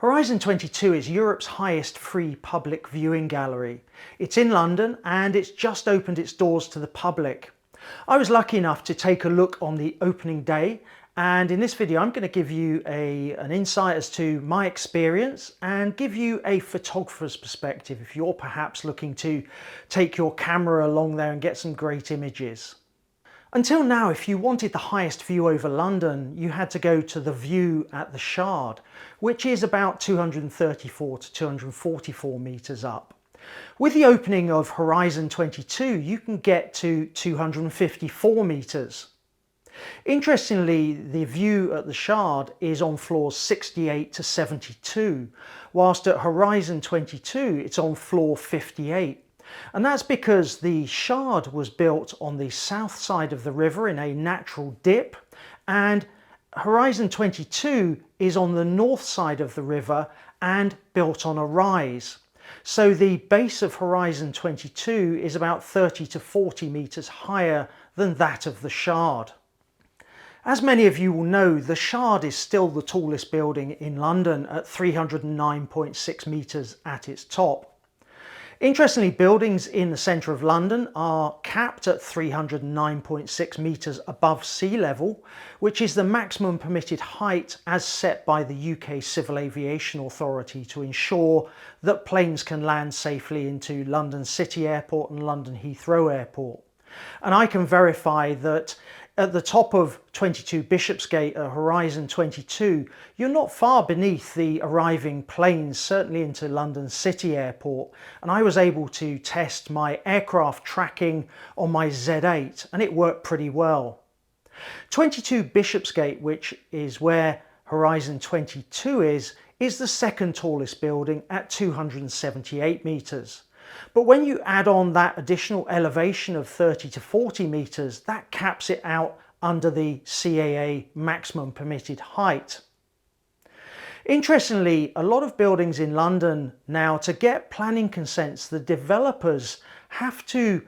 Horizon 22 is Europe's highest free public viewing gallery. It's in London and it's just opened its doors to the public. I was lucky enough to take a look on the opening day, and in this video I'm going to give you an insight as to my experience and give you a photographer's perspective if you're perhaps looking to take your camera along there and get some great images. Until now, if you wanted the highest view over London, you had to go to the view at the Shard, which is about 234 to 244 metres up. With the opening of Horizon 22, you can get to 254 metres. Interestingly, the view at the Shard is on floors 68 to 72, whilst at Horizon 22 it's on floor 58. And that's because the Shard was built on the south side of the river in a natural dip, and Horizon 22 is on the north side of the river and built on a rise. So the base of Horizon 22 is about 30 to 40 metres higher than that of the Shard. As many of you will know, the Shard is still the tallest building in London at 309.6 metres at its top. Interestingly, buildings in the centre of London are capped at 309.6 metres above sea level, which is the maximum permitted height as set by the UK Civil Aviation Authority to ensure that planes can land safely into London City Airport and London Heathrow Airport. And I can verify that at the top of 22 Bishopsgate at Horizon 22, you're not far beneath the arriving planes, certainly into London City Airport. And I was able to test my aircraft tracking on my Z8 and it worked pretty well. 22 Bishopsgate, which is where Horizon 22 is the second tallest building at 278 metres. But when you add on that additional elevation of 30 to 40 metres, that caps it out under the CAA maximum permitted height. Interestingly, a lot of buildings in London now, to get planning consents, the developers have to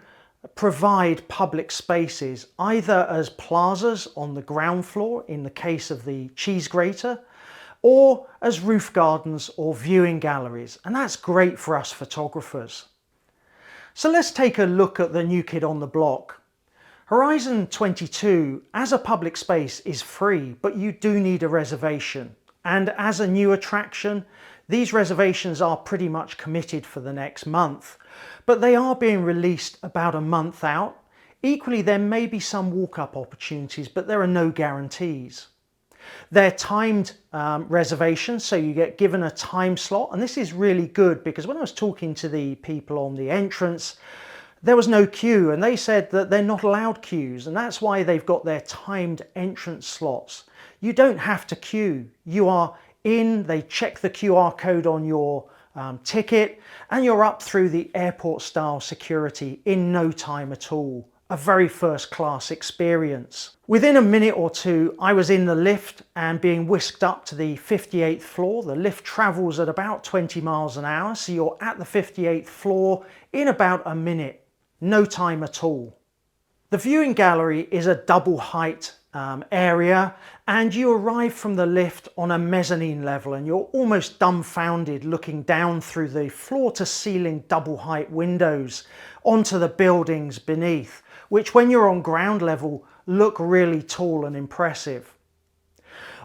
provide public spaces either as plazas on the ground floor in the case of the cheese grater, or as roof gardens or viewing galleries, and that's great for us photographers. So let's take a look at the new kid on the block. Horizon 22 as a public space is free, but you do need a reservation. And as a new attraction, these reservations are pretty much committed for the next month, but they are being released about a month out. Equally, there may be some walk-up opportunities, but there are no guarantees. They're timed reservations, so you get given a time slot, and this is really good because when I was talking to the people on the entrance, there was no queue, and they said that they're not allowed queues, and that's why they've got their timed entrance slots. You don't have to queue. You are in, they check the QR code on your ticket, and you're up through the airport style security in no time at all. A very first class experience. Within a minute or two, I was in the lift and being whisked up to the 58th floor. The lift travels at about 20 miles an hour, so you're at the 58th floor in about a minute. No time at all. The viewing gallery is a double height area, and you arrive from the lift on a mezzanine level, and you're almost dumbfounded looking down through the floor to ceiling double height windows onto the buildings beneath, which when you're on ground level look really tall and impressive.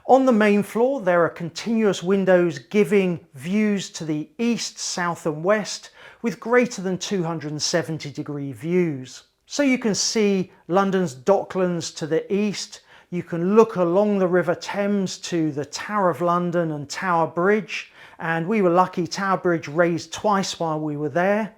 On the main floor there are continuous windows giving views to the east, south and west with greater than 270-degree views. So you can see London's Docklands to the east, you can look along the River Thames to the Tower of London and Tower Bridge, and we were lucky, Tower Bridge raised twice while we were there.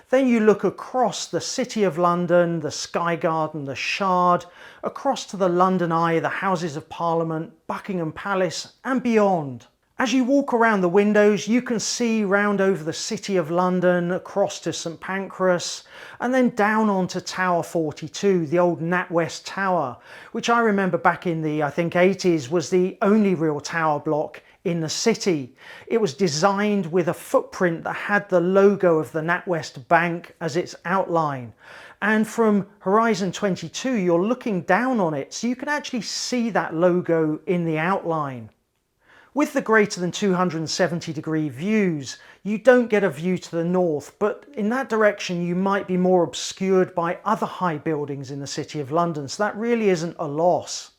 Then you look across the City of London, the Sky Garden, the Shard, across to the London Eye, the Houses of Parliament, Buckingham Palace and beyond. As you walk around the windows, you can see round over the City of London, across to St Pancras, and then down onto Tower 42, the old NatWest Tower, which I remember back in the, I think, 80s was the only real tower block in the city. It was designed with a footprint that had the logo of the NatWest Bank as its outline. And from Horizon 22, you're looking down on it, so you can actually see that logo in the outline. With the greater than 270-degree views, you don't get a view to the north, but in that direction you might be more obscured by other high buildings in the City of London, so that really isn't a loss.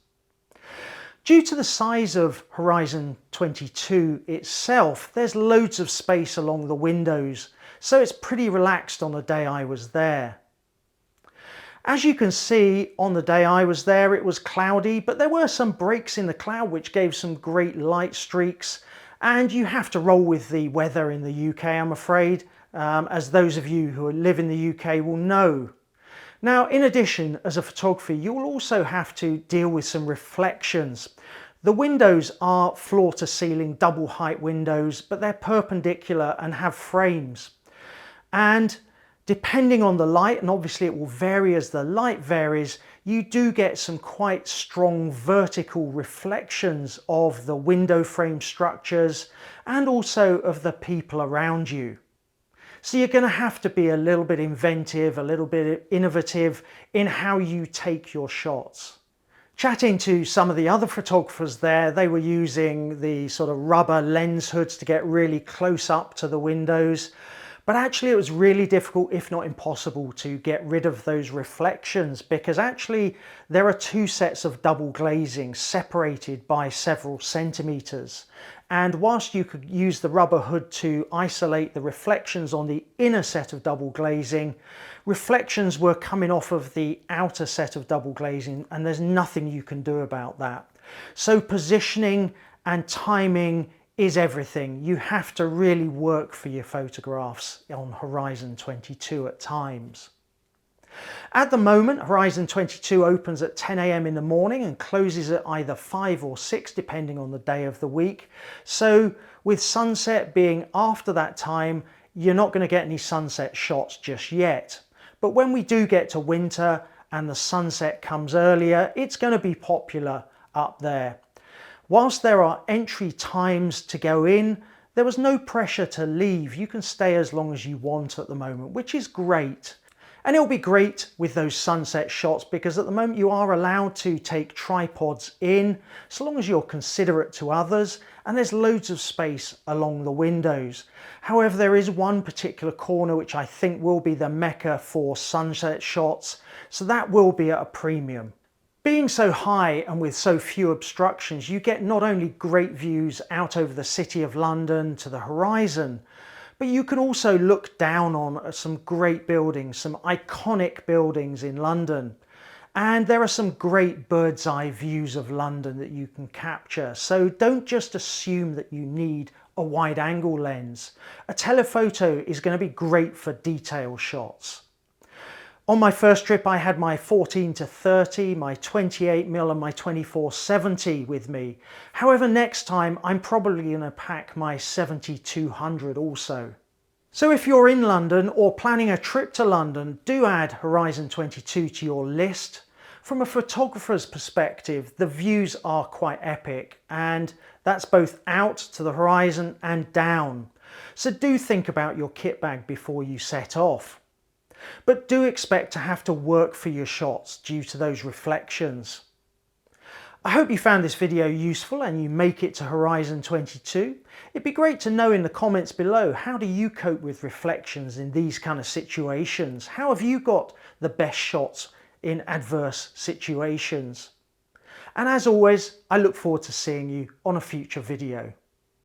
Due to the size of Horizon 22 itself, there's loads of space along the windows, so it's pretty relaxed on the day I was there. As you can see, on the day I was there, it was cloudy, but there were some breaks in the cloud which gave some great light streaks, and you have to roll with the weather in the UK, I'm afraid, as those of you who live in the UK will know. Now, in addition, as a photographer, you will also have to deal with some reflections. The windows are floor-to-ceiling double height windows, but they're perpendicular and have frames. And depending on the light, and obviously it will vary as the light varies, you do get some quite strong vertical reflections of the window frame structures and also of the people around you. So you're going to have to be a little bit inventive, a little bit innovative in how you take your shots. Chatting to some of the other photographers there, they were using the sort of rubber lens hoods to get really close up to the windows. But actually it was really difficult, if not impossible, to get rid of those reflections, because actually there are two sets of double glazing separated by several centimeters. And whilst you could use the rubber hood to isolate the reflections on the inner set of double glazing, reflections were coming off of the outer set of double glazing, and there's nothing you can do about that. So positioning and timing is everything. You have to really work for your photographs on Horizon 22 at times. At the moment, Horizon 22 opens at 10 AM in the morning and closes at either 5 or 6 depending on the day of the week. So with sunset being after that time, you're not going to get any sunset shots just yet. But when we do get to winter and the sunset comes earlier, it's going to be popular up there. Whilst there are entry times to go in, there was no pressure to leave. You can stay as long as you want at the moment, which is great. And it'll be great with those sunset shots because at the moment you are allowed to take tripods in, so long as you're considerate to others, and there's loads of space along the windows. However, there is one particular corner which I think will be the mecca for sunset shots, so that will be at a premium. Being so high and with so few obstructions, you get not only great views out over the City of London to the horizon, but you can also look down on some great buildings, some iconic buildings in London. And there are some great bird's eye views of London that you can capture. So don't just assume that you need a wide angle lens. A telephoto is going to be great for detail shots. On my first trip, I had my 14-30, my 28mm and my 24-70 with me. However, next time I'm probably going to pack my 70-200 also. So if you're in London or planning a trip to London, do add Horizon 22 to your list. From a photographer's perspective, the views are quite epic, and that's both out to the horizon and down. So do think about your kit bag before you set off. But do expect to have to work for your shots due to those reflections. I hope you found this video useful and you make it to Horizon 22. It'd be great to know in the comments below, how do you cope with reflections in these kind of situations? How have you got the best shots in adverse situations? And as always, I look forward to seeing you on a future video.